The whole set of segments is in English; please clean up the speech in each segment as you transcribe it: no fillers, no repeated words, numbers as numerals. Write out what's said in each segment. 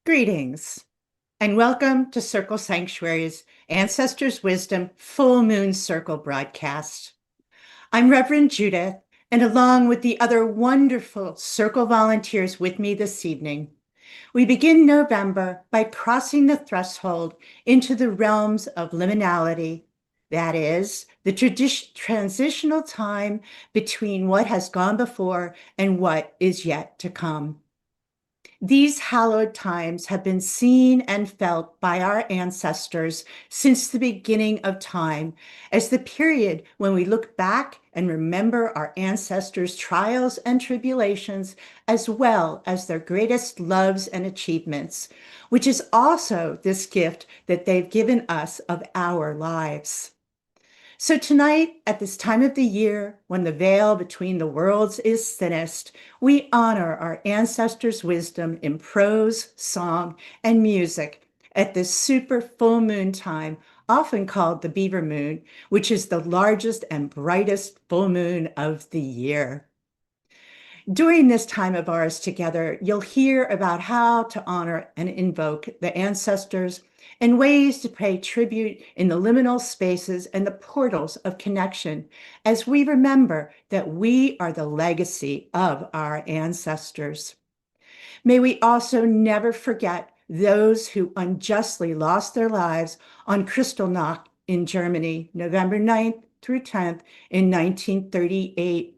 Greetings and welcome to Circle Sanctuary's Ancestors Wisdom Full Moon Circle broadcast. I'm Reverend Judith, and along with the other wonderful Circle volunteers with me this evening, we begin November by crossing the threshold into the realms of liminality. That is, the transitional time between what has gone before and what is yet to come. These hallowed times have been seen and felt by our ancestors since the beginning of time as the period when we look back and remember our ancestors' trials and tribulations, as well as their greatest loves and achievements, which is also this gift that they've given us of our lives. So tonight, at this time of the year, when the veil between the worlds is thinnest, we honor our ancestors' wisdom in prose, song, and music at this super full moon time, often called the Beaver Moon, which is the largest and brightest full moon of the year. During this time of ours together, you'll hear about how to honor and invoke the ancestors and ways to pay tribute in the liminal spaces and the portals of connection as we remember that we are the legacy of our ancestors. May we also never forget those who unjustly lost their lives on Kristallnacht in Germany, November 9th through 10th in 1938,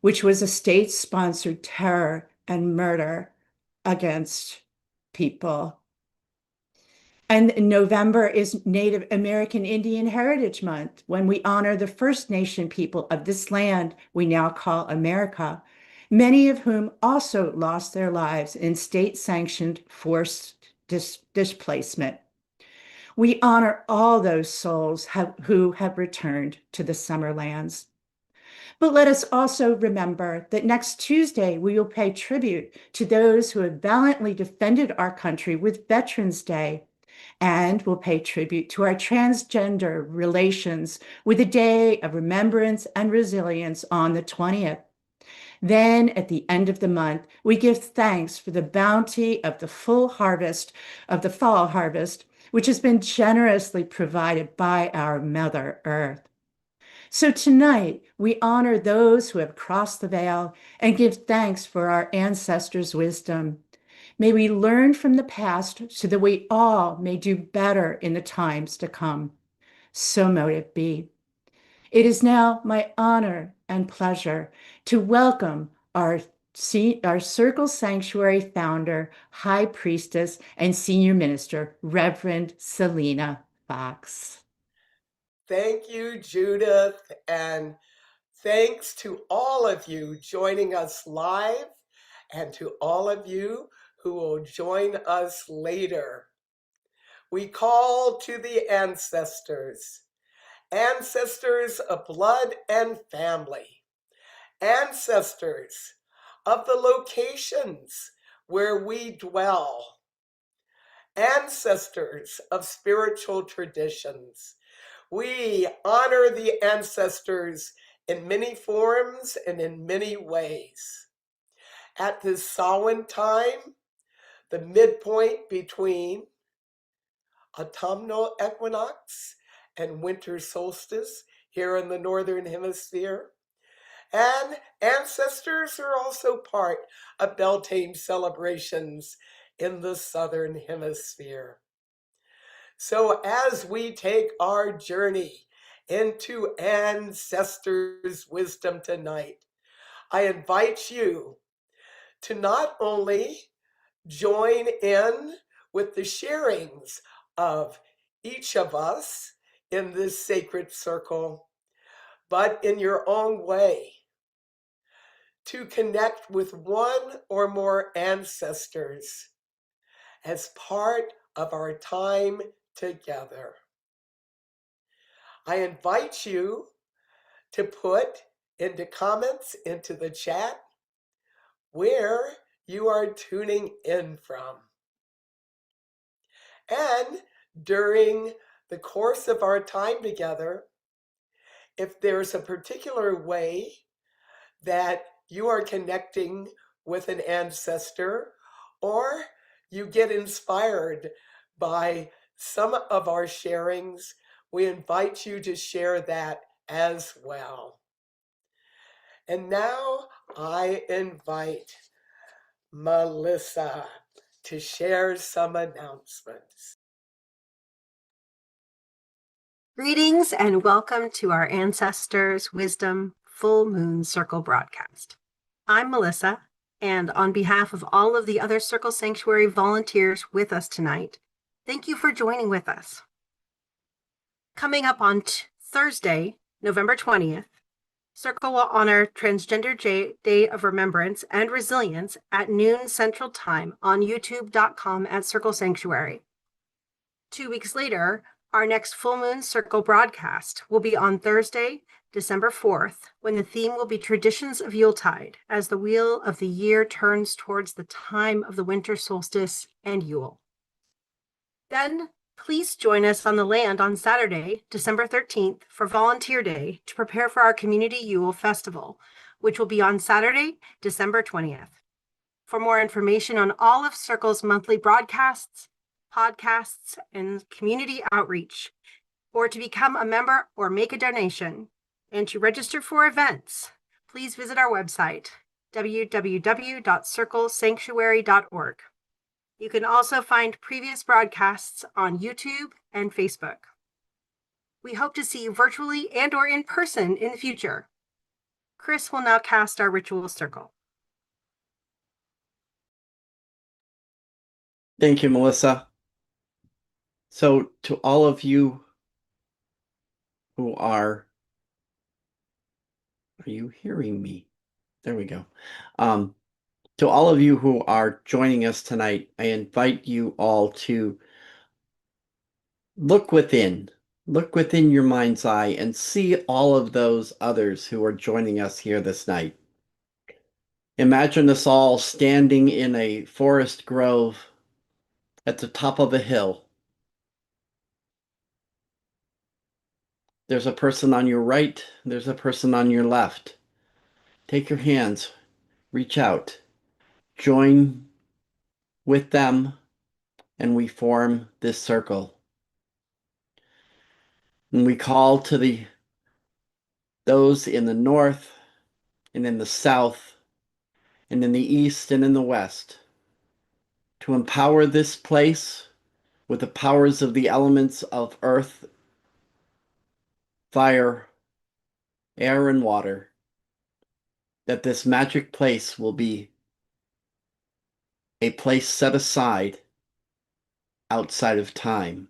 which was a state-sponsored terror and murder against people. And November is Native American Indian Heritage Month, when we honor the First Nation people of this land we now call America, many of whom also lost their lives in state-sanctioned forced displacement. We honor all those souls who have returned to the Summerlands. But let us also remember that next Tuesday, we will pay tribute to those who have valiantly defended our country with Veterans Day, and will pay tribute to our transgender relations with a day of remembrance and resilience on the 20th. Then, at the end of the month, we give thanks for the bounty of the full harvest, of the fall harvest, which has been generously provided by our Mother Earth. So tonight, we honor those who have crossed the veil and give thanks for our ancestors' wisdom. May we learn from the past so that we all may do better in the times to come. So mote it be. It is now my honor and pleasure to welcome our Circle Sanctuary founder, High Priestess, and Senior Minister, Reverend Selena Fox. Thank you, Judith, and thanks to all of you joining us live and to all of you who will join us later. We call to the ancestors, ancestors of blood and family, ancestors of the locations where we dwell, ancestors of spiritual traditions. We honor the ancestors in many forms and in many ways. At this Samhain time, the midpoint between autumnal equinox and winter solstice here in the Northern Hemisphere, and ancestors are also part of Beltane celebrations in the Southern Hemisphere. So as we take our journey into ancestors' wisdom tonight, I invite you to not only join in with the sharings of each of us in this sacred circle, but in your own way, to connect with one or more ancestors as part of our time together. I invite you to put into comments into the chat where you are tuning in from. And during the course of our time together, if there's a particular way that you are connecting with an ancestor, or you get inspired by some of our sharings, we invite you to share that as well. And now I invite Melissa to share some announcements. Greetings and welcome to our Ancestors Wisdom Full Moon Circle broadcast. I'm Melissa, and on behalf of all of the other Circle Sanctuary volunteers with us tonight, thank you for joining with us. Coming up on Thursday, November 20th, Circle will honor Transgender Day of Remembrance and Resilience at noon Central Time on youtube.com at Circle Sanctuary. 2 weeks later, our next Full Moon Circle broadcast will be on Thursday, December 4th, when the theme will be Traditions of Yuletide, as the wheel of the year turns towards the time of the winter solstice and Yule. Then, please join us on the land on Saturday, December 13th, for Volunteer Day to prepare for our Community Yule Festival, which will be on Saturday, December 20th. For more information on all of Circle's monthly broadcasts, podcasts, and community outreach, or to become a member or make a donation, and to register for events, please visit our website, www.circlesanctuary.org. You can also find previous broadcasts on YouTube and Facebook. We hope to see you virtually and or in person in the future. Chris will now cast our ritual circle. Thank you, Melissa. So to all of you who are you hearing me? There we go. To all of you who are joining us tonight, I invite you all to look within your mind's eye and see all of those others who are joining us here this night. Imagine us all standing in a forest grove at the top of a hill. There's a person on your right, there's a person on your left. Take your hands, reach out, join with them, and we form this circle. And we call to those in the north and in the south and in the east and in the west to empower this place with the powers of the elements of earth, fire, air, and water, that this magic place will be a place set aside outside of time.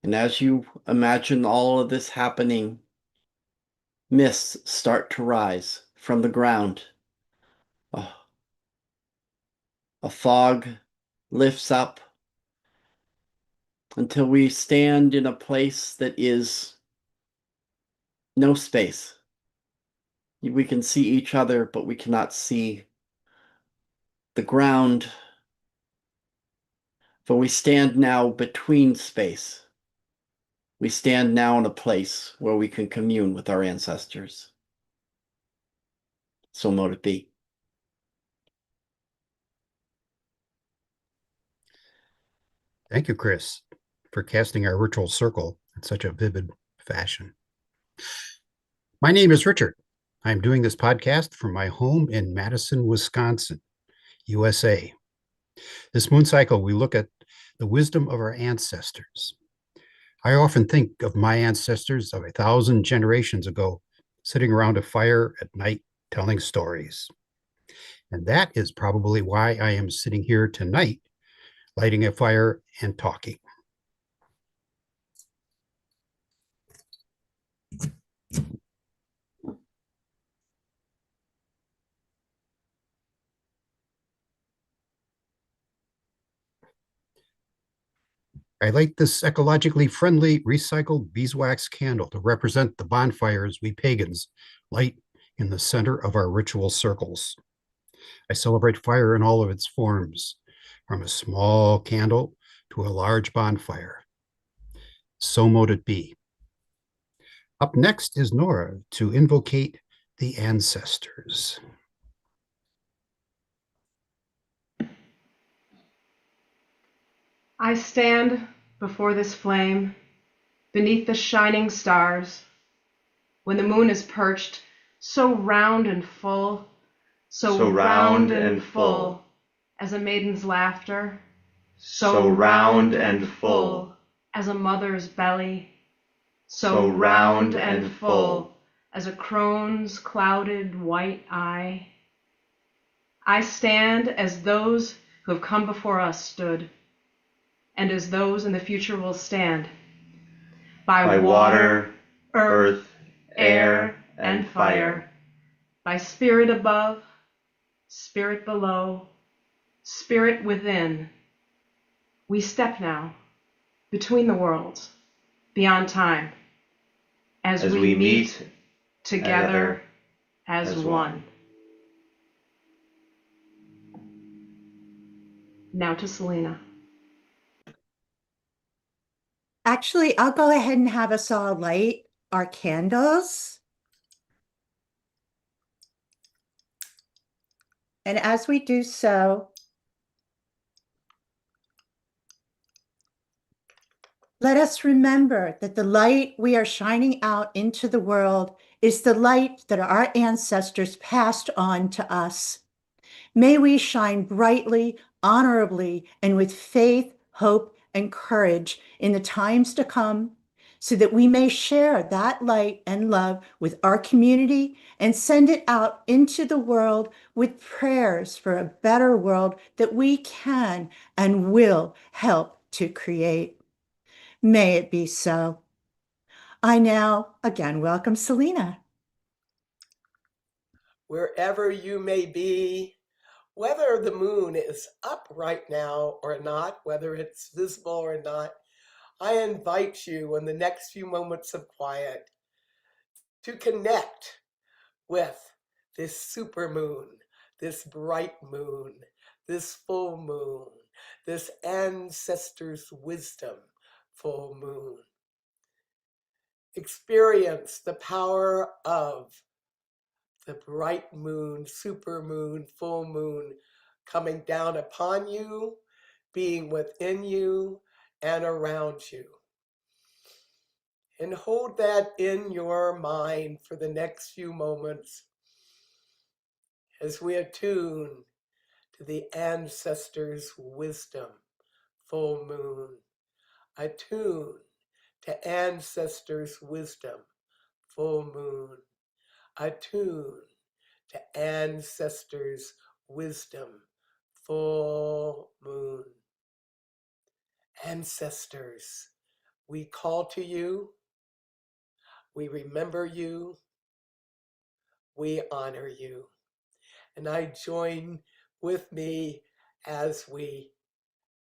And as you imagine all of this happening, mists start to rise from the ground. A fog lifts up until we stand in a place that is no space. We can see each other, but we cannot see the ground. For we stand now between space. We stand now in a place where we can commune with our ancestors. So mote it be. Thank you, Chris, for casting our ritual circle in such a vivid fashion. My name is Richard. I'm doing this podcast from my home in Madison, Wisconsin, USA. This moon cycle, we look at the wisdom of our ancestors. I often think of my ancestors of 1,000 generations ago, sitting around a fire at night telling stories. And that is probably why I am sitting here tonight, lighting a fire and talking. I light this ecologically friendly recycled beeswax candle to represent the bonfires we pagans light in the center of our ritual circles. I celebrate fire in all of its forms, from a small candle to a large bonfire. So mote it be. Up next is Nora to invocate the ancestors. I stand before this flame, beneath the shining stars, when the moon is perched so round and full, so round and full as a maiden's laughter, so round and full as a mother's belly, so round and full as a crone's clouded white eye. I stand as those who have come before us stood, and as those in the future will stand, by water, earth, air, and fire, by spirit above, spirit below, spirit within. We step now between the worlds, beyond time, as we meet together as one. Now to Selena. Actually, I'll go ahead and have us all light our candles. And as we do so, let us remember that the light we are shining out into the world is the light that our ancestors passed on to us. May we shine brightly, honorably, and with faith, hope, and courage in the times to come, so that we may share that light and love with our community and send it out into the world with prayers for a better world that we can and will help to create. May it be so. I now again welcome Selena. Wherever you may be, whether the moon is up right now or not, whether it's visible or not, I invite you in the next few moments of quiet to connect with this super moon, this bright moon, this full moon, this ancestors' wisdom full moon. Experience the power of the bright moon, super moon, full moon coming down upon you, being within you and around you. And hold that in your mind for the next few moments as we attune to the ancestors' wisdom, full moon. Attune to ancestors' wisdom, full moon. Attune to ancestors' wisdom, full moon. Ancestors, we call to you, we remember you, we honor you. And I join with me as we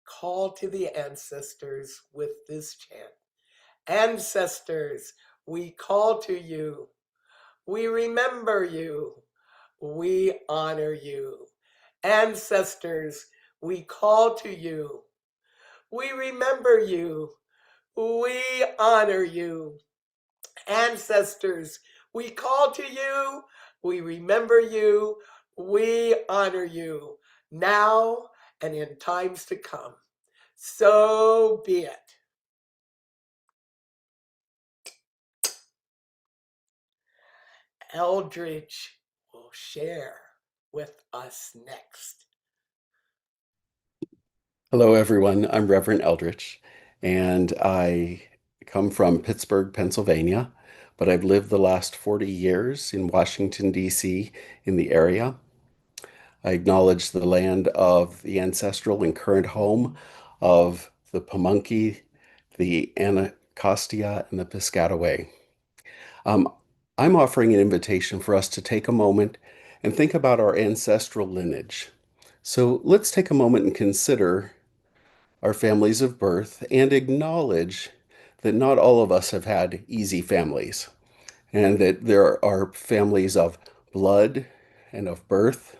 call to the ancestors with this chant. Ancestors, we call to you, we remember you, we honor you. Ancestors, we call to you, we remember you, we honor you. Ancestors, we call to you, we remember you, we honor you, now and in times to come. So be it. Eldridge will share with us next. Hello, everyone. I'm Reverend Eldridge, and I come from Pittsburgh, Pennsylvania, but I've lived the last 40 years in Washington, D.C., in the area. I acknowledge the land of the ancestral and current home of the Pamunkey, the Anacostia, and the Piscataway. I'm offering an invitation for us to take a moment and think about our ancestral lineage. So let's take a moment and consider our families of birth and acknowledge that not all of us have had easy families, and that there are families of blood and of birth,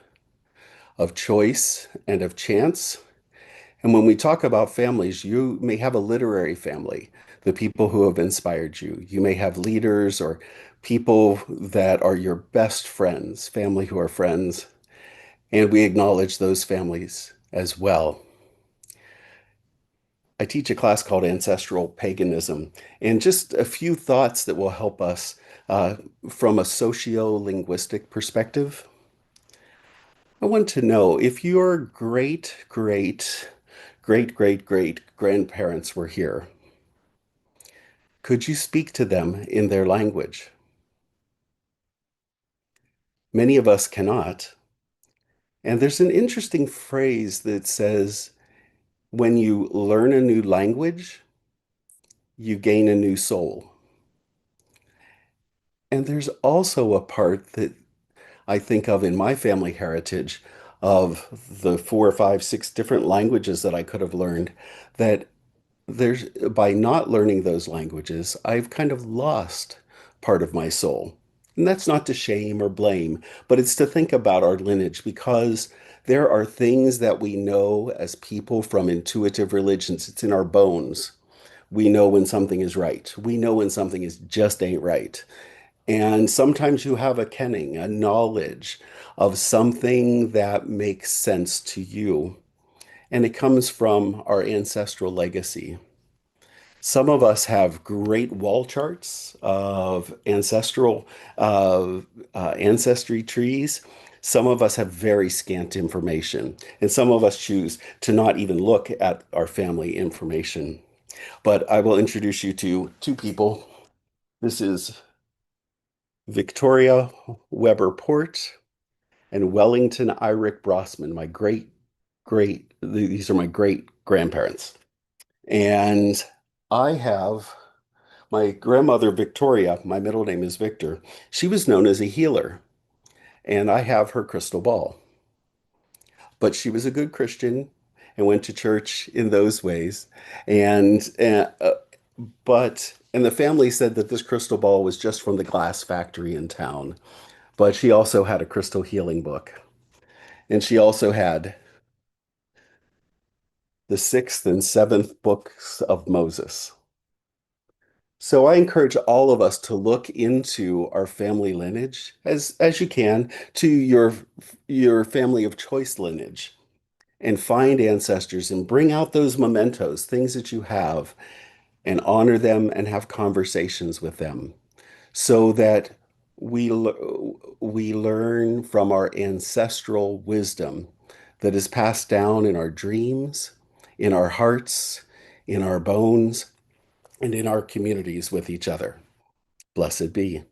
of choice and of chance. And when we talk about families, you may have a literary family, the people who have inspired you. You may have leaders or people that are your best friends, family who are friends, and we acknowledge those families as well. I teach a class called Ancestral Paganism, and just a few thoughts that will help us from a socio-linguistic perspective. I want to know if your great grandparents were here, could you speak to them in their language? Many of us cannot. And there's an interesting phrase that says, when you learn a new language, you gain a new soul. And there's also a part that I think of in my family heritage of the 4 or 5, 6 different languages that I could have learned, that there's by not learning those languages, I've kind of lost part of my soul. And that's not to shame or blame, but it's to think about our lineage, because there are things that we know as people from intuitive religions. It's in our bones. We know when something is right. We know when something is just ain't right. And sometimes you have a kenning, a knowledge of something that makes sense to you. And it comes from our ancestral legacy. Some of us have great wall charts of ancestral ancestry trees. Some of us have very scant information, and some of us choose to not even look at our family information. But I will introduce you to 2 people. This is Victoria Weber Port and Wellington Irick Brossman, these are my great grandparents. And I have my grandmother, Victoria, my middle name is Victor. She was known as a healer, and I have her crystal ball. But she was a good Christian and went to church in those ways. And, and the family said that this crystal ball was just from the glass factory in town. But she also had a crystal healing book. And she also had the 6th and 7th books of Moses. So I encourage all of us to look into our family lineage as you can, to your family of choice lineage, and find ancestors and bring out those mementos, things that you have, and honor them and have conversations with them, so that we learn from our ancestral wisdom that is passed down in our dreams, in our hearts, in our bones, and in our communities with each other. Blessed be.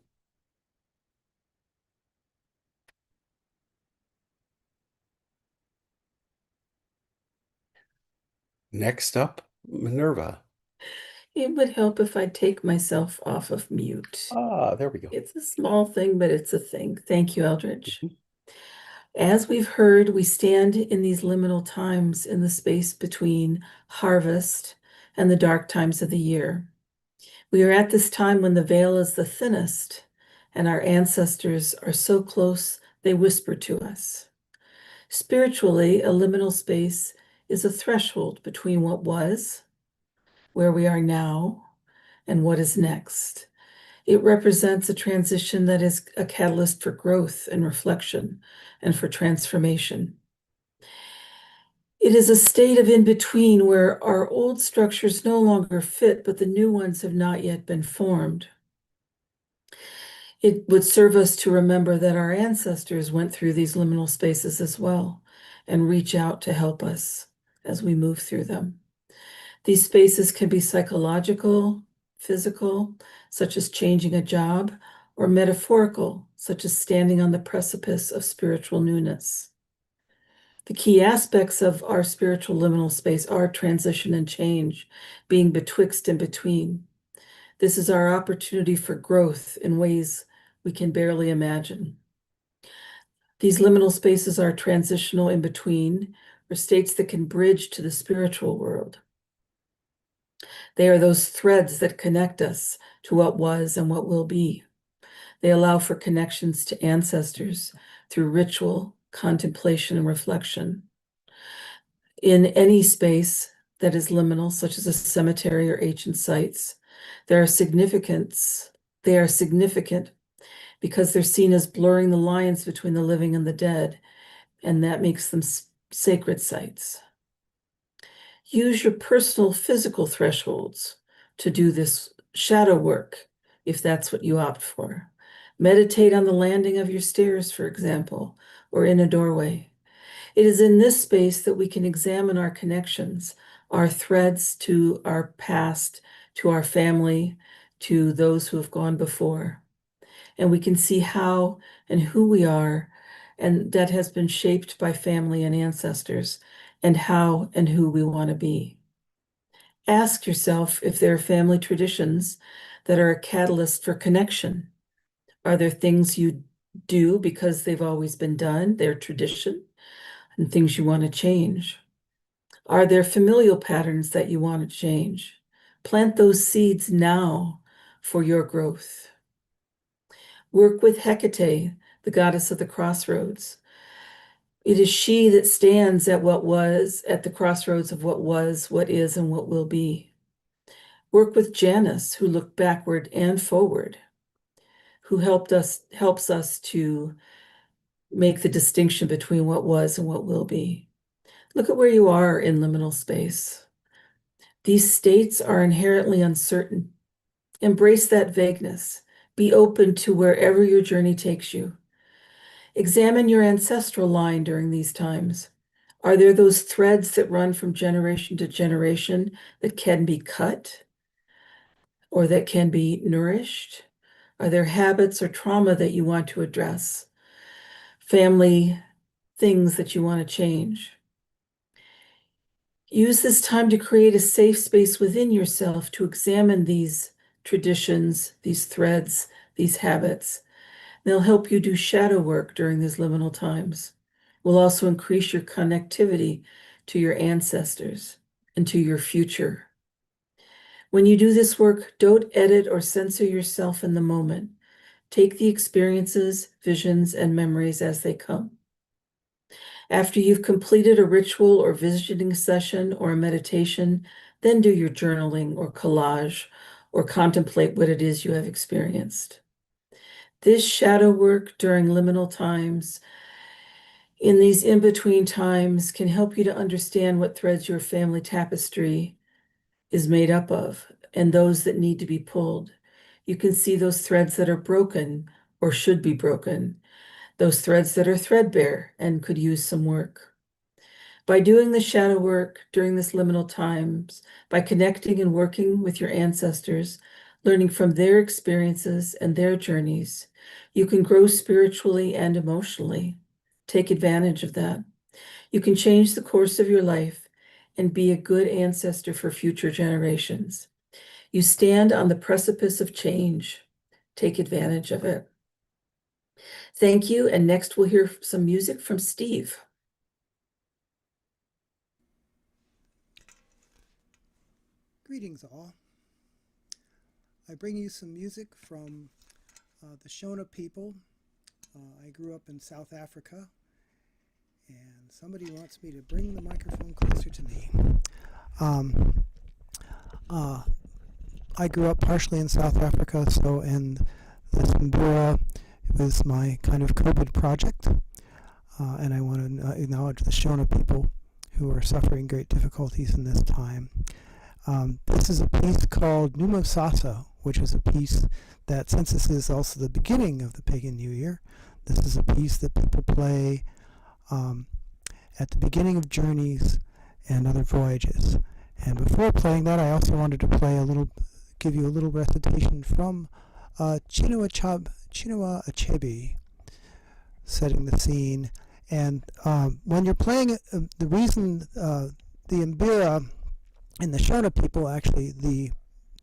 Next up, Minerva. It would help if I take myself off of mute. Ah, there we go. It's a small thing, but it's a thing. Thank you, Eldridge. As we've heard, we stand in these liminal times in the space between harvest and the dark times of the year. We are at this time when the veil is the thinnest, and our ancestors are so close they whisper to us. Spiritually, a liminal space is a threshold between what was, where we are now, and what is next. It represents a transition that is a catalyst for growth and reflection and for transformation. It is a state of in-between where our old structures no longer fit, but the new ones have not yet been formed. It would serve us to remember that our ancestors went through these liminal spaces as well, and reach out to help us as we move through them. These spaces can be psychological, physical, such as changing a job, or metaphorical, such as standing on the precipice of spiritual newness. The key aspects of our spiritual liminal space are transition and change, being betwixt and between. This is our opportunity for growth in ways we can barely imagine. These liminal spaces are transitional in between, or states that can bridge to the spiritual world. They are those threads that connect us to what was and what will be. They allow for connections to ancestors through ritual, contemplation, and reflection. In any space that is liminal, such as a cemetery or ancient sites, they are significant because they're seen as blurring the lines between the living and the dead, and that makes them sacred sites. Use your personal physical thresholds to do this shadow work, if that's what you opt for. Meditate on the landing of your stairs, for example, or in a doorway. It is in this space that we can examine our connections, our threads to our past, to our family, to those who have gone before. And we can see how and who we are, and that has been shaped by family and ancestors, and how and who we want to be. Ask yourself if there are family traditions that are a catalyst for connection. Are there things you do because they've always been done, they're tradition, and things you want to change? Are there familial patterns that you want to change? Plant those seeds now for your growth. Work with Hecate, the goddess of the crossroads. It is she that stands at what was, at the crossroads of what was, what is, and what will be. Work with Janus, who looked backward and forward, who helps us to make the distinction between what was and what will be. Look at where you are in liminal space. These states are inherently uncertain. Embrace that vagueness. Be open to wherever your journey takes you. Examine your ancestral line during these times. Are there those threads that run from generation to generation that can be cut or that can be nourished? Are there habits or trauma that you want to address? Family things that you want to change? Use this time to create a safe space within yourself to examine these traditions, these threads, these habits. They'll help you do shadow work during these liminal times. Will also increase your connectivity to your ancestors and to your future. When you do this work, don't edit or censor yourself in the moment. Take the experiences, visions, and memories as they come. After you've completed a ritual or visiting session or a meditation, then do your journaling or collage or contemplate what it is you have experienced. This shadow work during liminal times, in these in-between times, can help you to understand what threads your family tapestry is made up of and those that need to be pulled. You can see those threads that are broken or should be broken, those threads that are threadbare and could use some work. By doing the shadow work during this liminal times, by connecting and working with your ancestors, learning from their experiences and their journeys, you can grow spiritually and emotionally. Take advantage of that. You can change the course of your life and be a good ancestor for future generations. You stand on the precipice of change. Take advantage of it. Thank you, and next we'll hear some music from Steve. Greetings all. I bring you some music from the Shona people. I grew up in South Africa, and somebody wants me to bring the microphone closer to me. I grew up partially in South Africa, so in this Mbura, it was my kind of COVID project, and I want to acknowledge the Shona people who are suffering great difficulties in this time. This is a piece called Numosasa, which is a piece that, since this is also the beginning of the Pagan New Year, this is a piece that people play at the beginning of journeys and other voyages. And before playing that, I also wanted to give you a little recitation from Chinua Achebe, setting the scene. And when you're playing it, the reason the Mbira in the Shona people, actually, the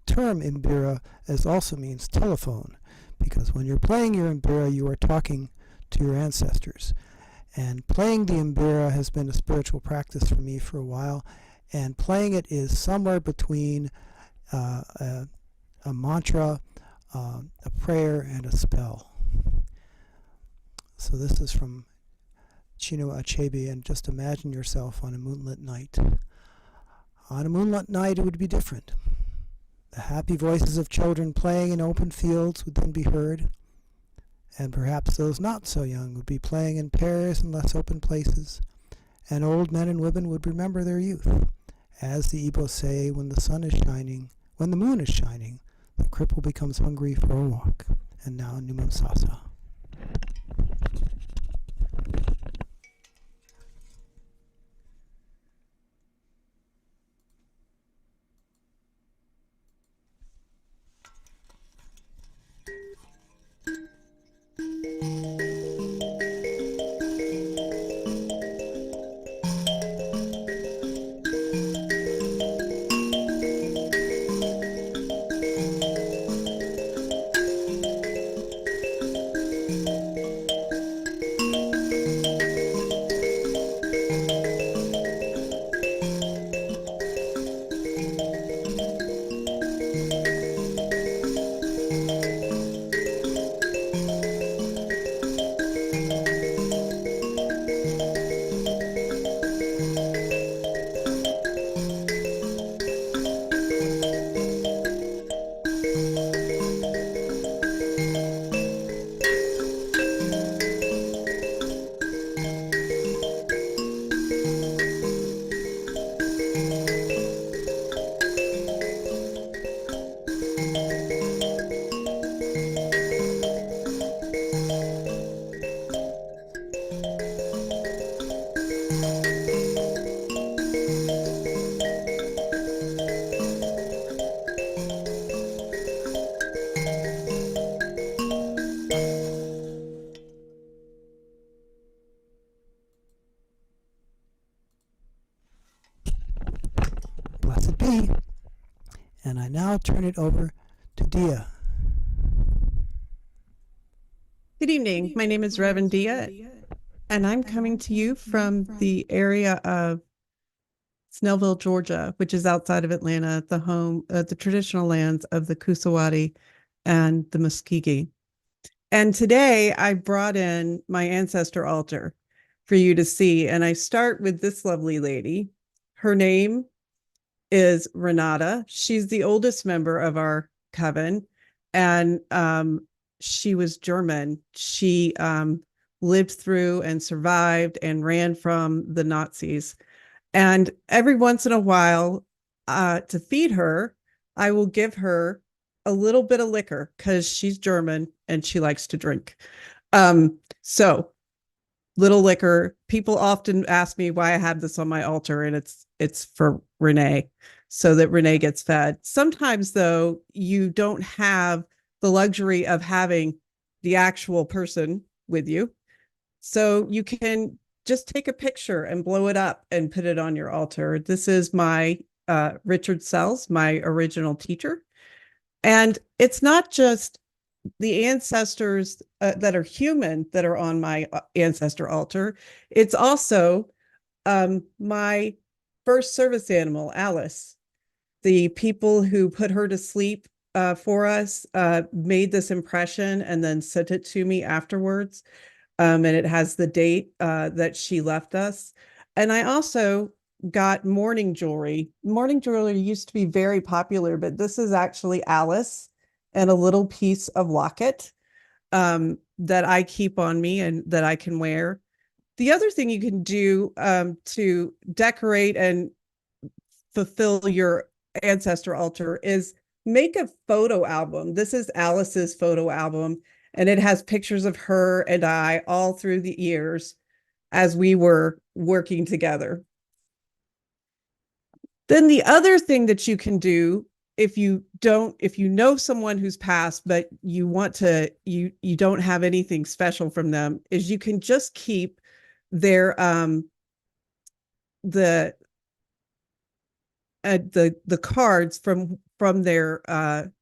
term Mbira also means telephone, because when you're playing your Mbira, you are talking to your ancestors. And playing the Mbira has been a spiritual practice for me for a while, and playing it is somewhere between a mantra, a prayer, and a spell. So this is from Chinua Achebe, and just imagine yourself on a moonlit night. On a moonlit night, it would be different. The happy voices of children playing in open fields would then be heard, and perhaps those not so young would be playing in pairs in less open places, and old men and women would remember their youth As the Igbo say, when the sun is shining, when the moon is shining, the cripple becomes hungry for a walk. And now Numo Sasa. Blessed be. And I now turn it over to Dia. Good evening. My name is Reverend Dia, and I'm coming to you from the area of Snellville, Georgia, which is outside of Atlanta, the traditional lands of the Kusawati and the Muskegee. And today I brought in my ancestor altar for you to see. And I start with this lovely lady. Her name is Renata. She's the oldest member of our coven. And she was German. She lived through and survived and ran from the Nazis. And every once in a while, to feed her, I will give her a little bit of liquor because she's German and she likes to drink. So little liquor. People often ask me why I have this on my altar, and it's for Renee, so that Renee gets fed. Sometimes, though, you don't have the luxury of having the actual person with you. So you can just take a picture and blow it up and put it on your altar. This is my Richard Sells, my original teacher. And it's not just the ancestors that are human that are on my ancestor altar. It's also my first service animal, Alice. The people who put her to sleep for us made this impression and then sent it to me afterwards. And it has the date that she left us. And I also got mourning jewelry. Mourning jewelry used to be very popular, but this is actually Alice and a little piece of locket that I keep on me and that I can wear. The other thing you can do to decorate and fulfill your ancestor altar is make a photo album. This is Alice's photo album, and it has pictures of her and I all through the years as we were working together. Then the other thing that you can do, if you know someone who's passed, but you want to, you don't have anything special from them, is you can just keep their the cards from their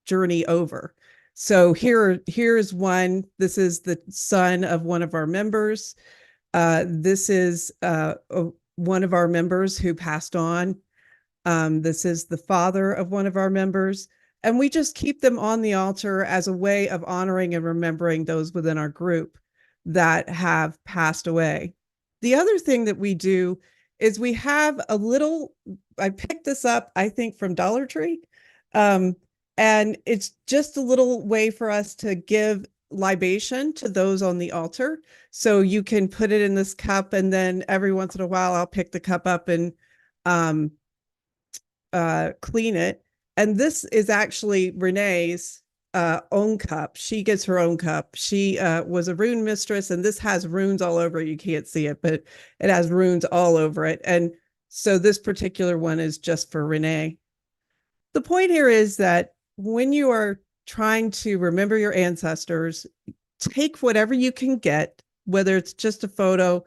journey over. So here's one. This is the son of one of our members. This is one of our members who passed on. This is the father of one of our members. And we just keep them on the altar as a way of honoring and remembering those within our group that have passed away. The other thing that we do is we have a little, I picked this up, I think, from Dollar Tree. And it's just a little way for us to give libation to those on the altar. So you can put it in this cup, and then every once in a while I'll pick the cup up and clean it. And this is actually Renee's own cup. She gets her own cup. She was a rune mistress, and this has runes all over it. You can't see it, but it has runes all over it. And so this particular one is just for Renee. The point here is that when you are trying to remember your ancestors, take whatever you can get, whether it's just a photo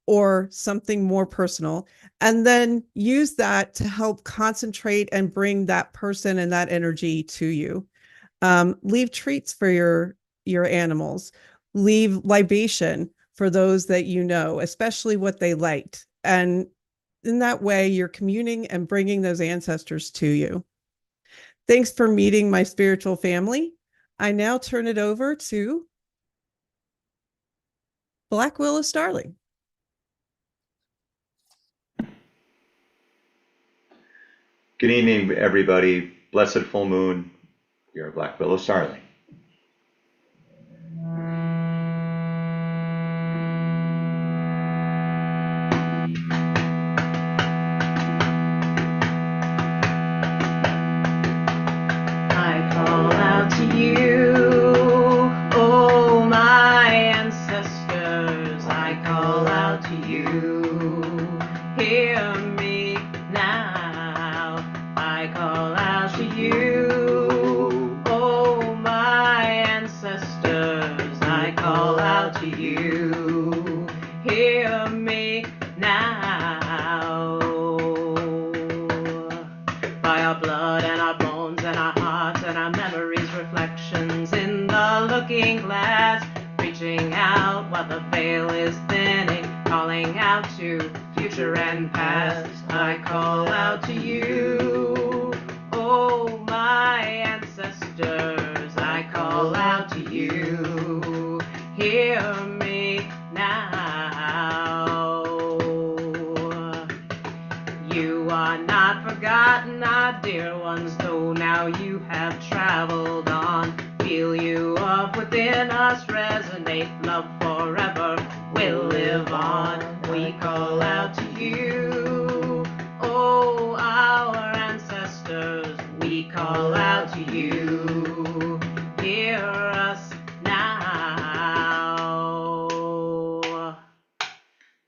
or something more personal, and then use that to help concentrate and bring that person and that energy to you. Leave treats for your animals. Leave libation for those that you know, especially what they liked. And in that way, you're communing and bringing those ancestors to you. Thanks for meeting my spiritual family. I now turn it over to Black Willow Starling. Good evening, everybody. Blessed full moon. You're a Black Willow Starling. I call out to you, oh my ancestors. I call out to you, hear me now. I call out to you, oh my ancestors. I call out to you, hear me now. By our blood and our bones and our hearts and our memories, reflections in the looking glass, reaching out while the veil is thinning, calling out to future and past. I call out to you, oh my ancestors. I call out to you, hear me now. You are not forgotten, our dear ones, though now you have traveled on. Feel you up within us, resonate, love forever will live on. We call out to you, oh our ancestors. We call out to you, hear us now.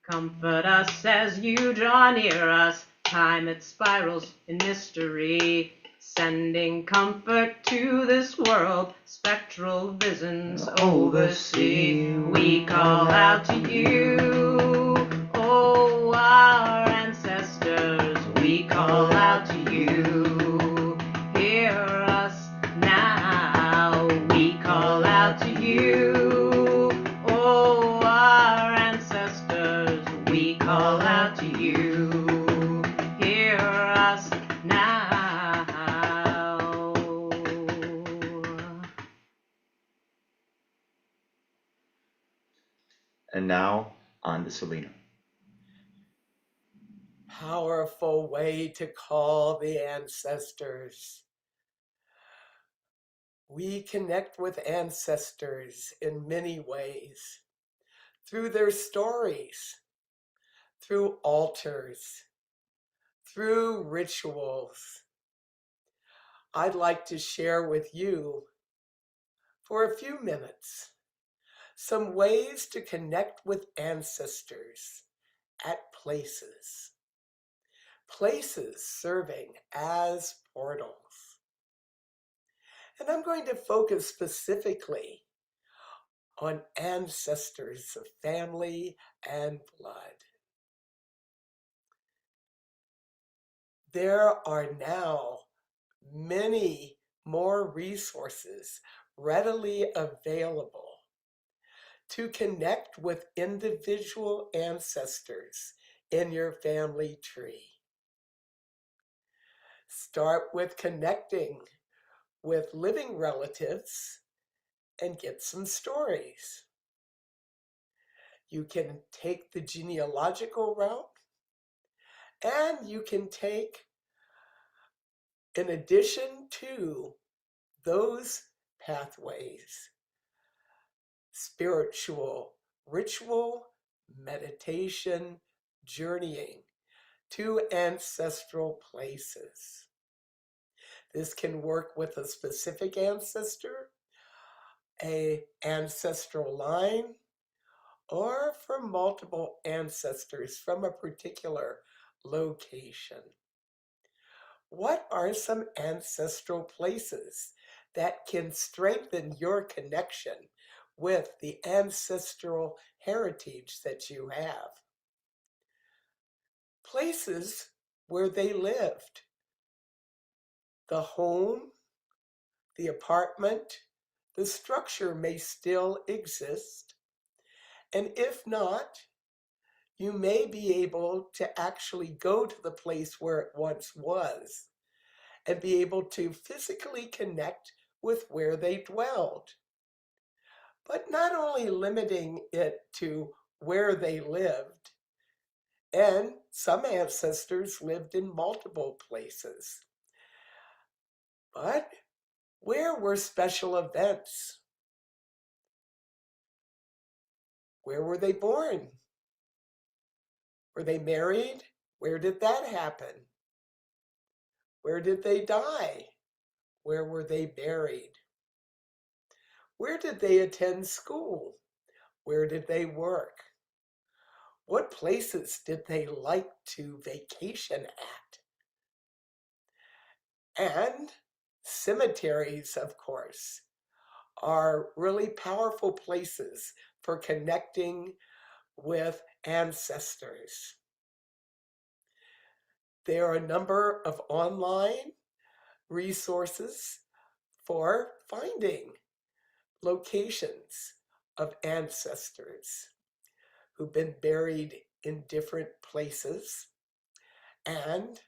Comfort us as you draw near us. Time it spirals in mystery, sending comfort to this world. Spectral visions oversee. We call out to you, oh our ancestors. We call out to you, hear us now. We call out to you, oh our ancestors. We call out to you, hear us now. And now, on to Selena. Powerful way to call the ancestors. We connect with ancestors in many ways, through their stories, through altars, through rituals. I'd like to share with you, for a few minutes, some ways to connect with ancestors at places. Places serving as portals. And I'm going to focus specifically on ancestors of family and blood. There are now many more resources readily available to connect with individual ancestors in your family tree. Start with connecting with living relatives and get some stories. You can take the genealogical route, and you can take, in addition to those pathways, spiritual, ritual, meditation, journeying to ancestral places. This can work with a specific ancestor, an ancestral line, or for multiple ancestors from a particular location. What are some ancestral places that can strengthen your connection with the ancestral heritage that you have? Places where they lived. The home, the apartment, the structure may still exist. And if not, you may be able to actually go to the place where it once was and be able to physically connect with where they dwelled. But not only limiting it to where they lived, and some ancestors lived in multiple places. But where were special events? Where were they born? Were they married? Where did that happen? Where did they die? Where were they buried? Where did they attend school? Where did they work? What places did they like to vacation at? And cemeteries, of course, are really powerful places for connecting with ancestors. There are a number of online resources for finding locations of ancestors who've been buried in different places. And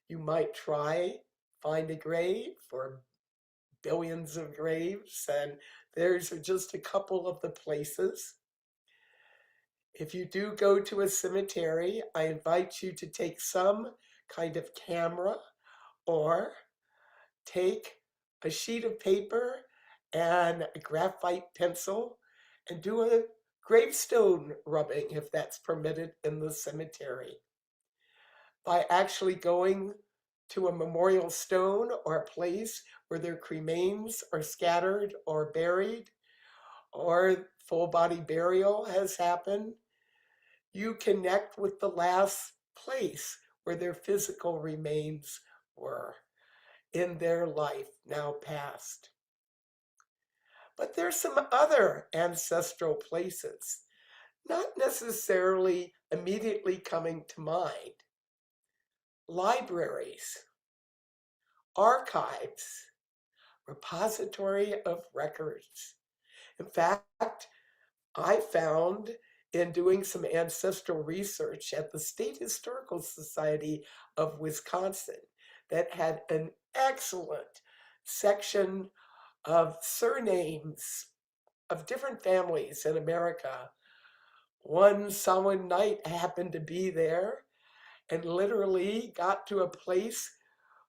you might find a grave or billions of graves, and there's just a couple of the places. If you do go to a cemetery, I invite you to take some kind of camera or take a sheet of paper and a graphite pencil and do a gravestone rubbing if that's permitted in the cemetery. By actually going to a memorial stone or a place where their cremains are scattered or buried, or full body burial has happened, you connect with the last place where their physical remains were in their life now past. But there's some other ancestral places, not necessarily immediately coming to mind. Libraries, archives, repository of records. In fact, I found in doing some ancestral research at the State Historical Society of Wisconsin that had an excellent section of surnames of different families in America. One Samhain night happened to be there and literally got to a place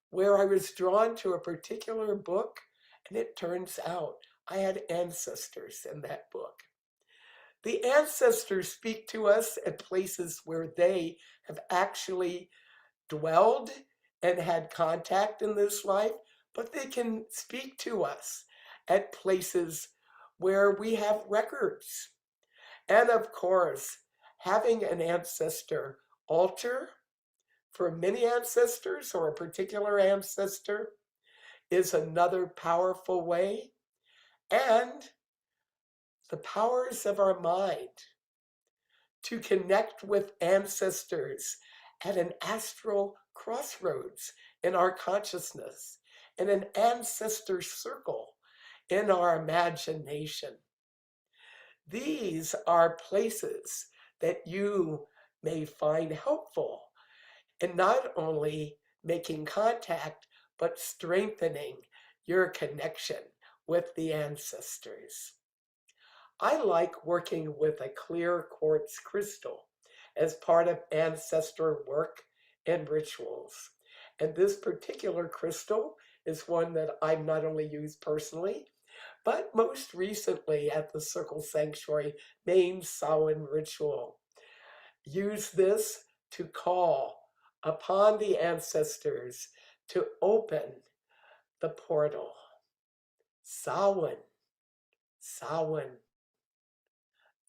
where I was drawn to a particular book, and it turns out I had ancestors in that book. The ancestors speak to us at places where they have actually dwelled and had contact in this life, but they can speak to us at places where we have records. And of course, having an ancestor altar for many ancestors or a particular ancestor is another powerful way. And the powers of our mind to connect with ancestors at an astral crossroads in our consciousness, in an ancestor circle in our imagination. These are places that you may find helpful in not only making contact, but strengthening your connection with the ancestors. I like working with a clear quartz crystal as part of ancestor work and rituals. And this particular crystal is one that I've not only used personally, but most recently at the Circle Sanctuary Main Samhain ritual. Use this to call upon the ancestors to open the portal. Samhain, Samhain,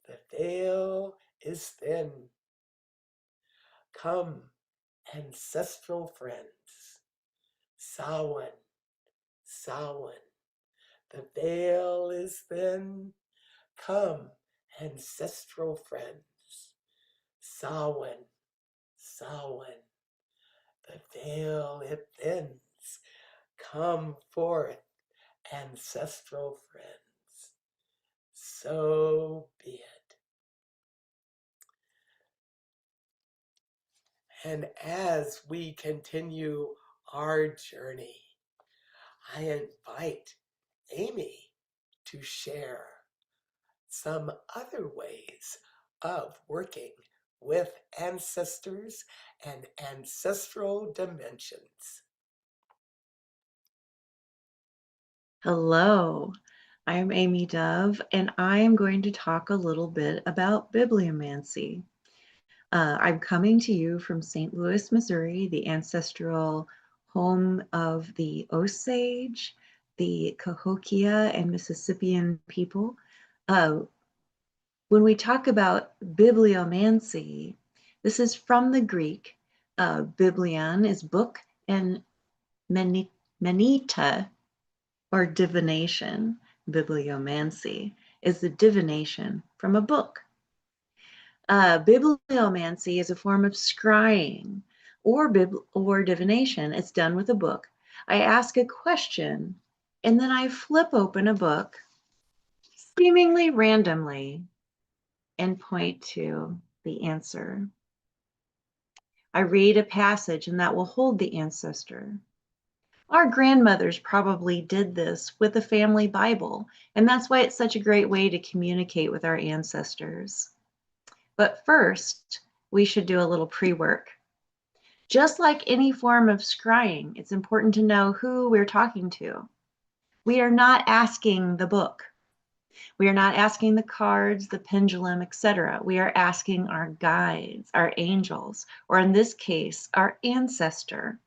the veil is thin. Come, ancestral friends. Samhain, Samhain, the veil is thin. Come, ancestral friends. Samhain, Samhain, the veil it thins. Come forth, ancestral friends. So be it. And as we continue our journey, I invite Amy to share some other ways of working with ancestors and ancestral dimensions. Hello, I'm Amy Dove, and I am going to talk a little bit about bibliomancy. I'm coming to you from St. Louis, Missouri, the ancestral home of the Osage, the Cahokia, and Mississippian people. When we talk about bibliomancy, this is from the Greek. Biblion is book, and menita, or divination, bibliomancy, is the divination from a book. Bibliomancy is a form of scrying or divination. It's done with a book. I ask a question and then I flip open a book seemingly randomly and point to the answer. I read a passage and that will hold the ancestor. Our grandmothers probably did this with the family Bible, and that's why it's such a great way to communicate with our ancestors. But first, we should do a little pre-work. Just like any form of scrying, it's important to know who we're talking to. We are not asking the book. We are not asking the cards, the pendulum, etc. We are asking our guides, our angels, or in this case, our ancestor,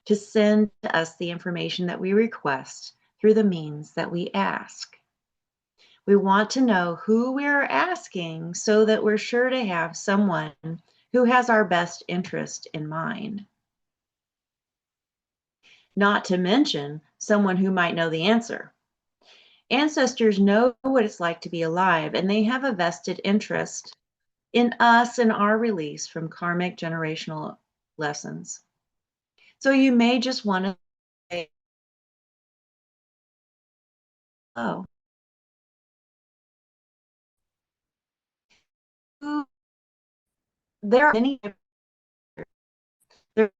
to send us the information that we request through the means that we ask. We want to know who we're asking so that we're sure to have someone who has our best interest in mind. Not to mention someone who might know the answer. Ancestors know what it's like to be alive, and they have a vested interest in us and our release from karmic generational lessons. So you may just want to say, oh, there are many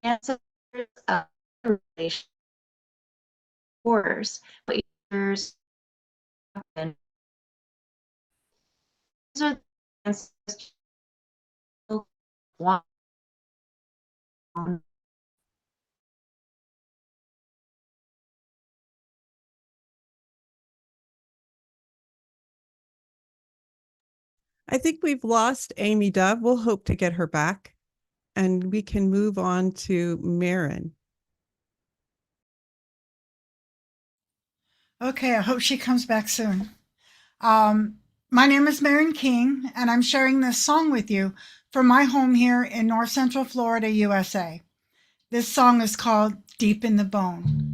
ancestors of relation wars, but there's these are the ancestors who want. I think we've lost Amy Dove. We'll hope to get her back, and we can move on to Marin. Okay, I hope she comes back soon. My name is Marin King, and I'm sharing this song with you from my home here in North Central Florida, USA. This song is called Deep in the Bone.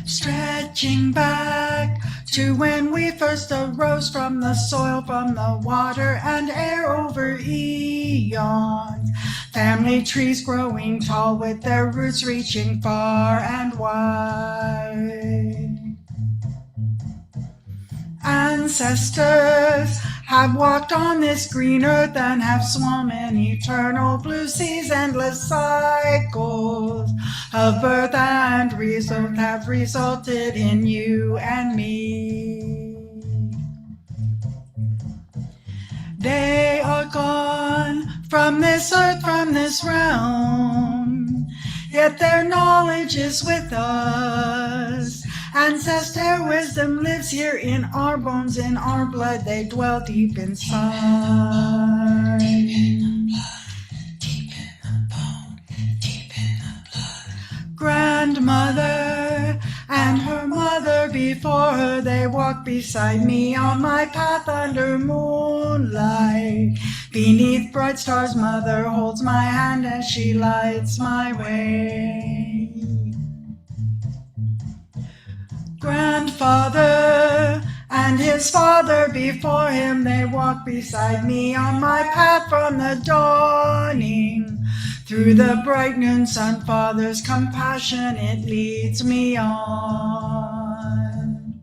Stretching back to when we first arose from the soil, from the water and air over eons. Family trees growing tall with their roots reaching far and wide. Ancestors have walked on this green earth and have swum in eternal blue seas, endless cycles of birth and rebirth have resulted in you and me. They are gone from this earth, from this realm. Yet their knowledge is with us. Ancestor wisdom lives here in our bones, in our blood. They dwell deep inside. Deep in the bone, deep in the blood. Grandmother and her mother before her, they walk beside me on my path under moonlight. Beneath bright stars, mother holds my hand as she lights my way. Grandfather and his father before him, they walk beside me on my path from the dawning. Through the bright noon sun, Father's compassion, it leads me on.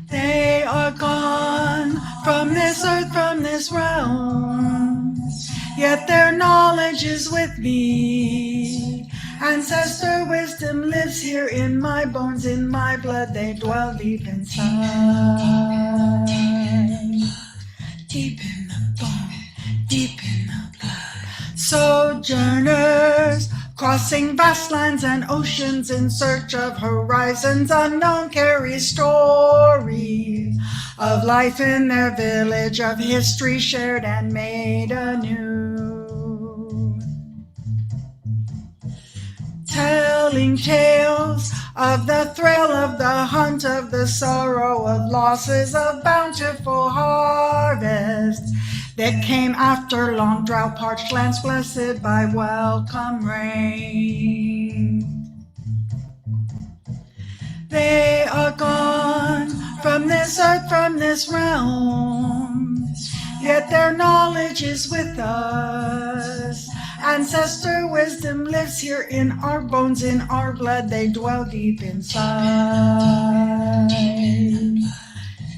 They are gone from this earth, from this realm, yet their knowledge is with me. Ancestor wisdom lives here in my bones, in my blood. They dwell deep inside. Deep in the bone, deep in the blood. Sojourners crossing vast lands and oceans in search of horizons unknown, carry stories of life in their village, of history shared and made anew. Telling tales of the thrill of the hunt, of the sorrow of losses, of bountiful harvests that came after long drought, parched lands blessed by welcome rain. They are gone from this earth, from this realm, yet their knowledge is with us. Ancestor wisdom lives here in our bones, in our blood. They dwell deep inside.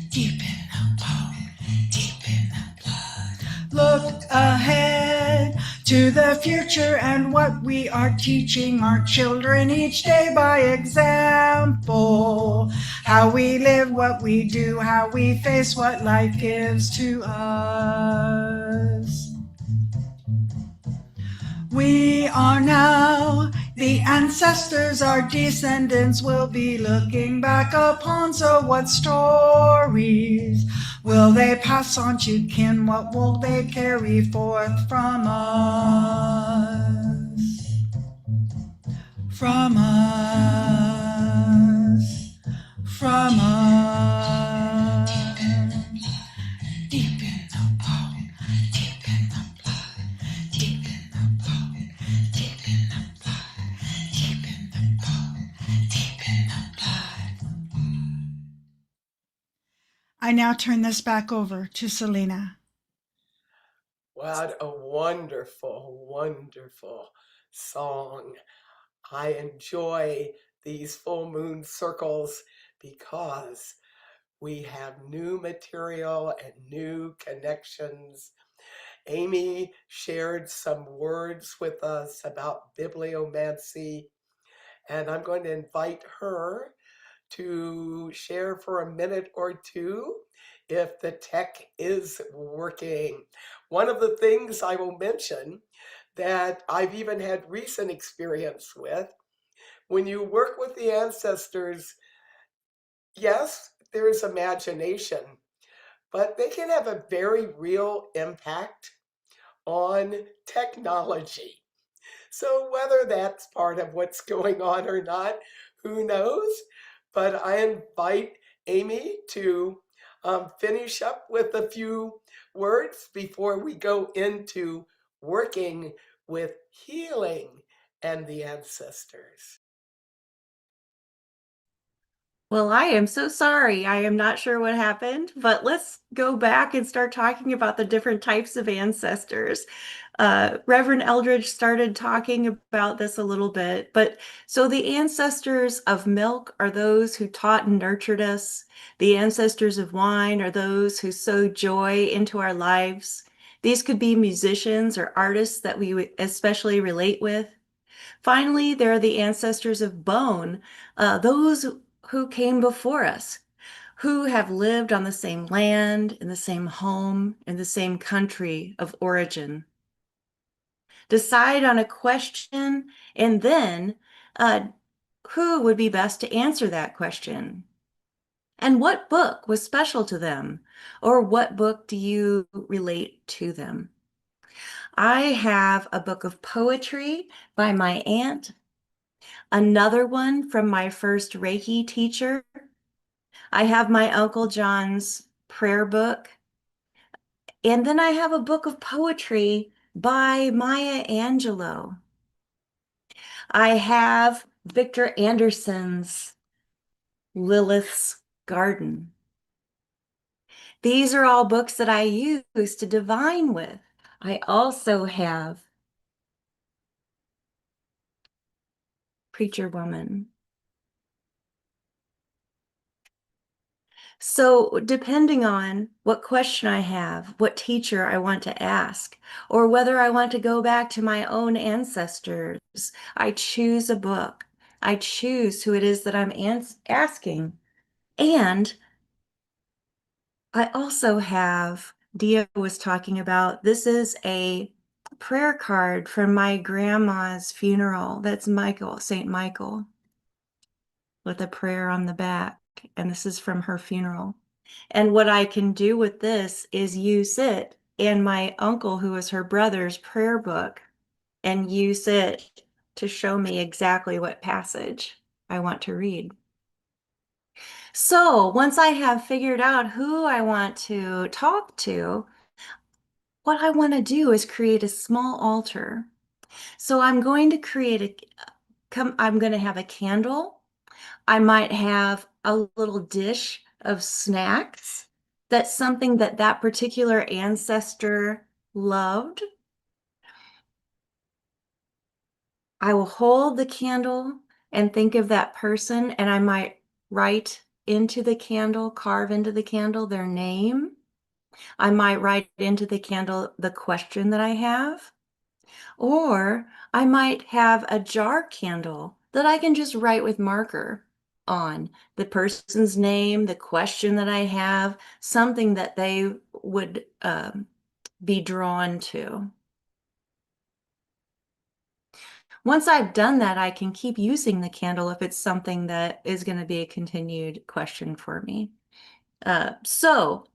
Deep in the bone, deep in the blood. Look ahead to the future and what we are teaching our children each day by example. How we live, what we do, how we face what life gives to us. We are now the ancestors, our descendants will be looking back upon. So what stories will they pass on to kin? What will they carry forth from us? From us, from us. Deep in the bone, deep in the blood, deep in the bone, deep in the blood, deep in the bone, deep in the blood. I now turn this back over to Selena. What a wonderful, wonderful song. I enjoy these full moon circles because we have new material and new connections. Amy shared some words with us about bibliomancy, and I'm going to invite her to share for a minute or two if the tech is working. One of the things I will mention that I've even had recent experience with, when you work with the ancestors, yes, there is imagination, but they can have a very real impact on technology. So whether that's part of what's going on or not, who knows? But I invite Amy to finish up with a few words before we go into working with healing and the ancestors. Well, I am so sorry. I am not sure what happened, but let's go back and start talking about the different types of ancestors. Reverend Eldridge started talking about this a little bit, but so the ancestors of milk are those who taught and nurtured us. The ancestors of wine are those who sowed joy into our lives. These could be musicians or artists that we especially relate with. Finally, there are the ancestors of bone, those who came before us, who have lived on the same land, in the same home, in the same country of origin. Decide on a question and then who would be best to answer that question? And what book was special to them? Or what book do you relate to them? I have a book of poetry by my aunt, another one from my first Reiki teacher. I have my Uncle John's prayer book. And then I have a book of poetry by Maya Angelou. I have Victor Anderson's Lilith's Garden. These are all books that I use to divine with. I also have Preacher Woman. So depending on what question I have, what teacher I want to ask, or whether I want to go back to my own ancestors, I choose a book. I choose who it is that I'm asking. And I also have, Dia was talking about, this is a prayer card from my grandma's funeral. That's Michael, St. Michael, with a prayer on the back. And this is from her funeral. And what I can do with this is use it in my uncle, who is her brother's prayer book, and use it to show me exactly what passage I want to read. So once I have figured out who I want to talk to, what I want to do is create a small altar. So I'm going to create I'm going to have a candle. I might have a little dish of snacks. That's something that that particular ancestor loved. I will hold the candle and think of that person, and I might write into the candle, carve into the candle their name. I might write into the candle the question that I have. Or I might have a jar candle that I can just write with marker on the person's name, the question that I have, something that they would be drawn to. Once I've done that, I can keep using the candle if it's something that is going to be a continued question for me. So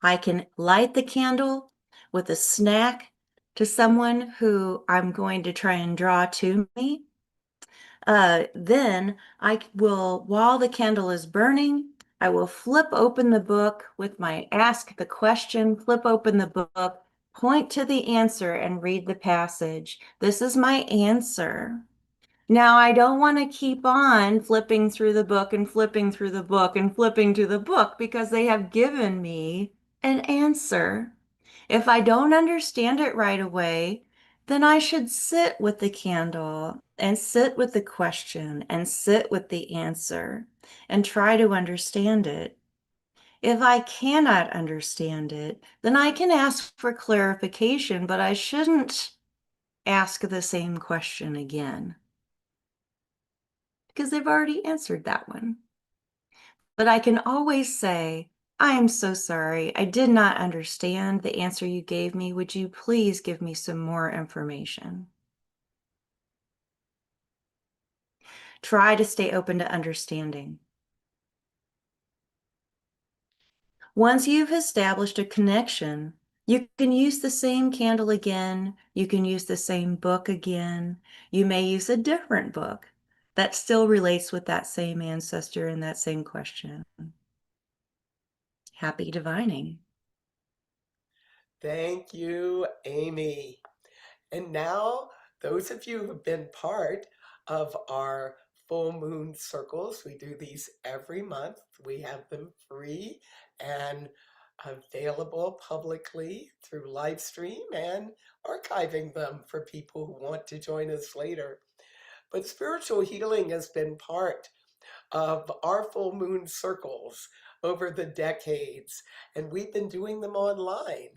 I can light the candle with a snack to someone who I'm going to try and draw to me. Then I will, while the candle is burning, I will flip open the book with my ask the question, flip open the book, point to the answer, and read the passage. This is my answer. Now, I don't want to keep on flipping through the book and flipping through the book and flipping to the book because they have given me an answer. If I don't understand it right away, then I should sit with the candle and sit with the question and sit with the answer and try to understand it. If I cannot understand it, then I can ask for clarification, but I shouldn't ask the same question again because they've already answered that one. But I can always say, I am so sorry. I did not understand the answer you gave me. Would you please give me some more information? Try to stay open to understanding. Once you've established a connection, you can use the same candle again. You can use the same book again. You may use a different book that still relates with that same ancestor and that same question. Happy divining. Thank you, Amy. And now, those of you who have been part of our full moon circles, we do these every month. We have them free and available publicly through live stream and archiving them for people who want to join us later. But spiritual healing has been part of our full moon circles over the decades, and we've been doing them online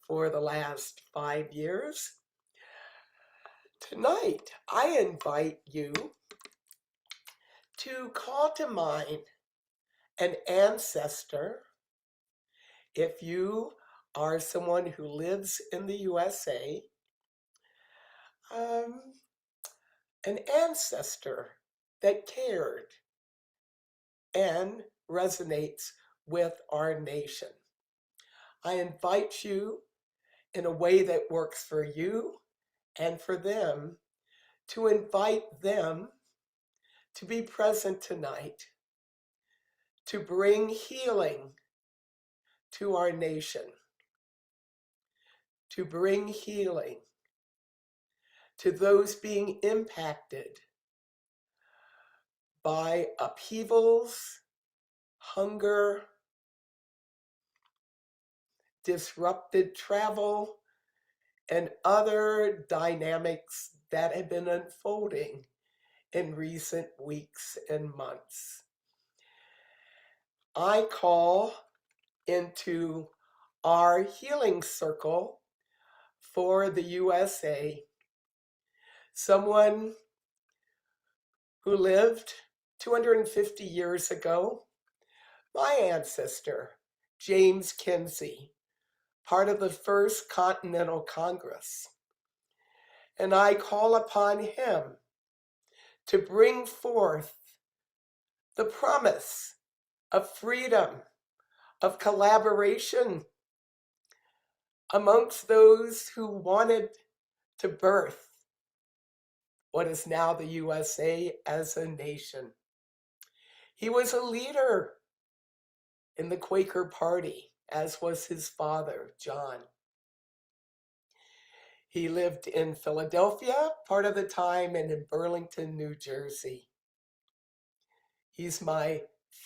for the last 5 years. Tonight, I invite you to call to mind an ancestor. If you are someone who lives in the USA, an ancestor that cared and resonates with our nation. I invite you in a way that works for you and for them to invite them to be present tonight, to bring healing to our nation, to bring healing to those being impacted by upheavals, hunger, disrupted travel, and other dynamics that have been unfolding in recent weeks and months. I call into our healing circle for the USA someone who lived 250 years ago, my ancestor, James Kinsey, part of the First Continental Congress. And I call upon him to bring forth the promise of freedom, of collaboration amongst those who wanted to birth what is now the USA as a nation. He was a leader in the Quaker Party, as was his father, John. He lived in Philadelphia part of the time and in Burlington, New Jersey. He's my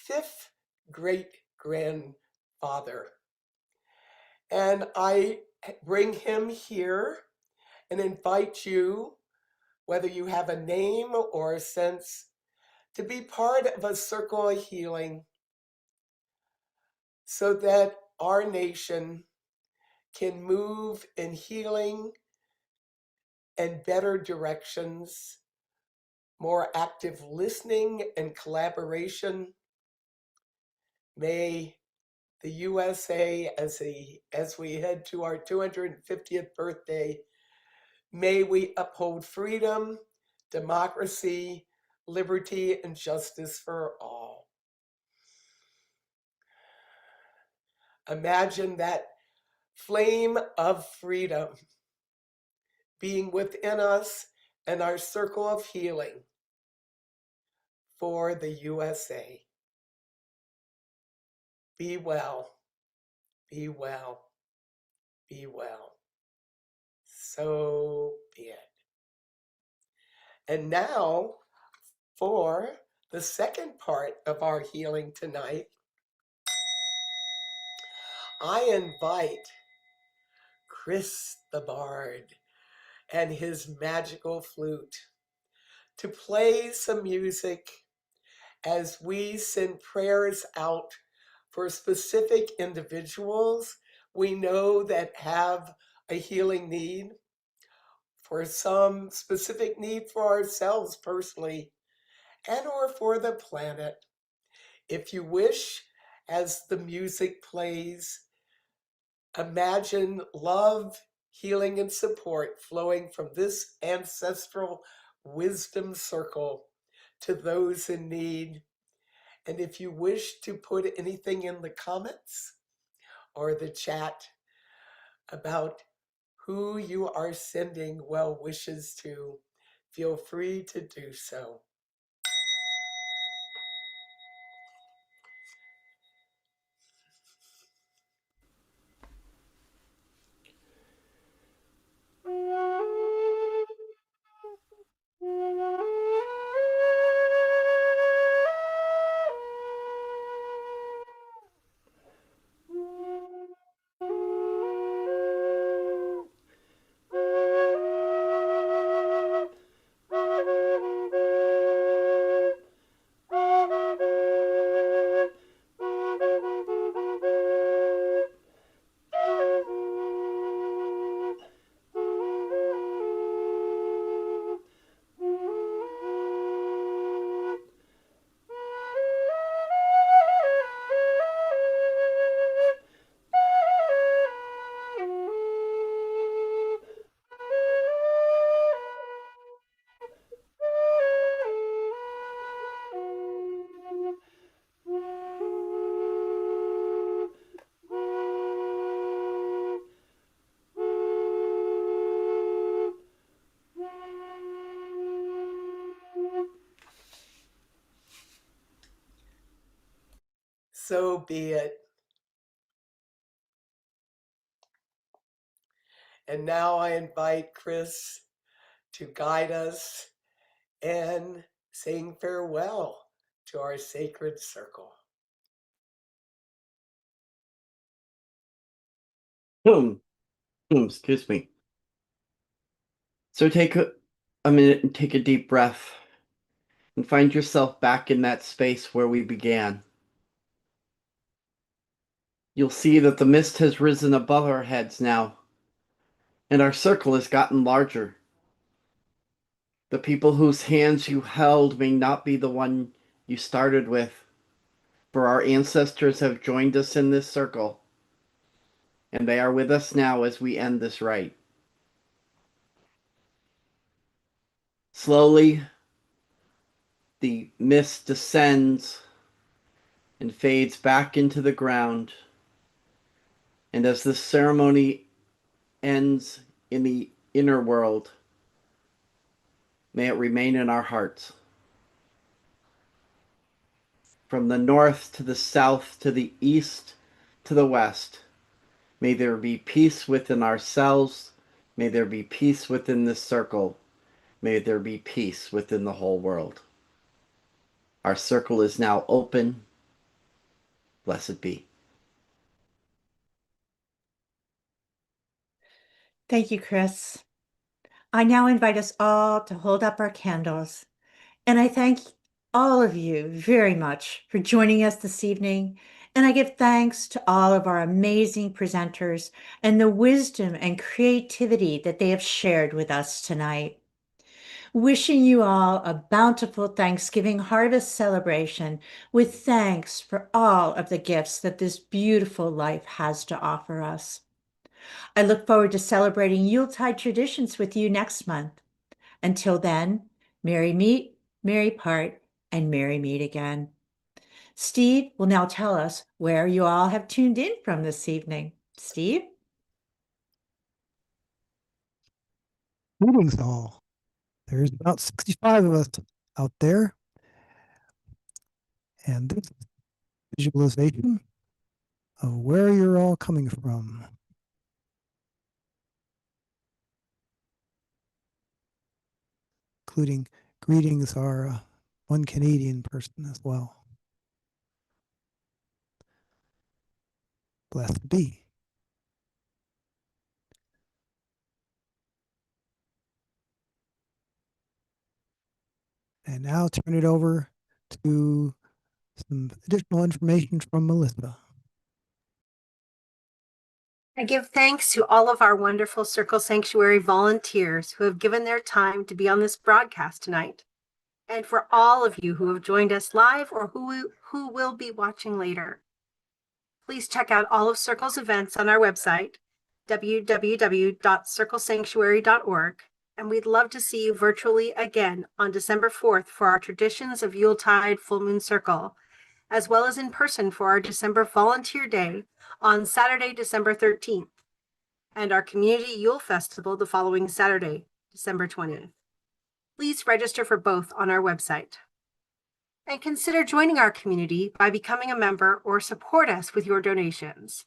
5th great-grandfather. And I bring him here and invite you, whether you have a name or a sense, to be part of a circle of healing so that our nation can move in healing and better directions, more active listening and collaboration. May the USA, as we head to our 250th birthday, may we uphold freedom, democracy, liberty, and justice for all. Imagine that flame of freedom being within us and our circle of healing for the USA. Be well, be well, be well. So be it. And now, for the second part of our healing tonight, I invite Chris the Bard and his magical flute to play some music as we send prayers out for specific individuals we know that have a healing need, for some specific need for ourselves personally, and or for the planet. If you wish, as the music plays, imagine love, healing, and support flowing from this ancestral wisdom circle to those in need. And if you wish to put anything in the comments or the chat about who you are sending well wishes to, feel free to do so. So be it. And now I invite Chris to guide us in saying farewell to our sacred circle. Excuse me. So take a minute and take a deep breath and find yourself back in that space where we began. You'll see that the mist has risen above our heads now, and our circle has gotten larger. The people whose hands you held may not be the one you started with, for our ancestors have joined us in this circle, and they are with us now as we end this rite. Slowly, the mist descends and fades back into the ground. And as this ceremony ends in the inner world, may it remain in our hearts. From the north to the south, to the east to the west, may there be peace within ourselves. May there be peace within this circle. May there be peace within the whole world. Our circle is now open. Blessed be. Thank you, Chris. I now invite us all to hold up our candles, and I thank all of you very much for joining us this evening, and I give thanks to all of our amazing presenters and the wisdom and creativity that they have shared with us tonight. Wishing you all a bountiful Thanksgiving harvest celebration with thanks for all of the gifts that this beautiful life has to offer us. I look forward to celebrating Yuletide traditions with you next month. Until then, merry meet, merry part, and merry meet again. Steve will now tell us where you all have tuned in from this evening. Steve? Greetings all. There's about 65 of us out there. And this visualization of where you're all coming from. Including greetings are one Canadian person as well. Blessed be. And now turn it over to some additional information from Melissa. I give thanks to all of our wonderful Circle Sanctuary volunteers who have given their time to be on this broadcast tonight, and for all of you who have joined us live or who will be watching later. Please check out all of Circle's events on our website, www.circlesanctuary.org, and we'd love to see you virtually again on December 4th for our Traditions of Yuletide Full Moon Circle, as well as in person for our December Volunteer Day on Saturday, December 13th, and our Community Yule Festival the following Saturday, December 20th. Please register for both on our website. And consider joining our community by becoming a member or support us with your donations.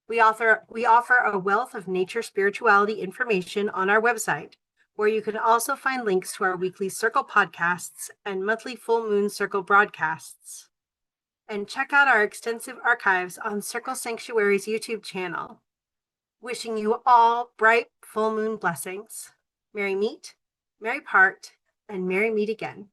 We offer a wealth of nature spirituality information on our website, where you can also find links to our weekly Circle podcasts and monthly Full Moon Circle broadcasts. And check out our extensive archives on Circle Sanctuary's YouTube channel. Wishing you all bright full moon blessings. Merry meet, merry part, and merry meet again.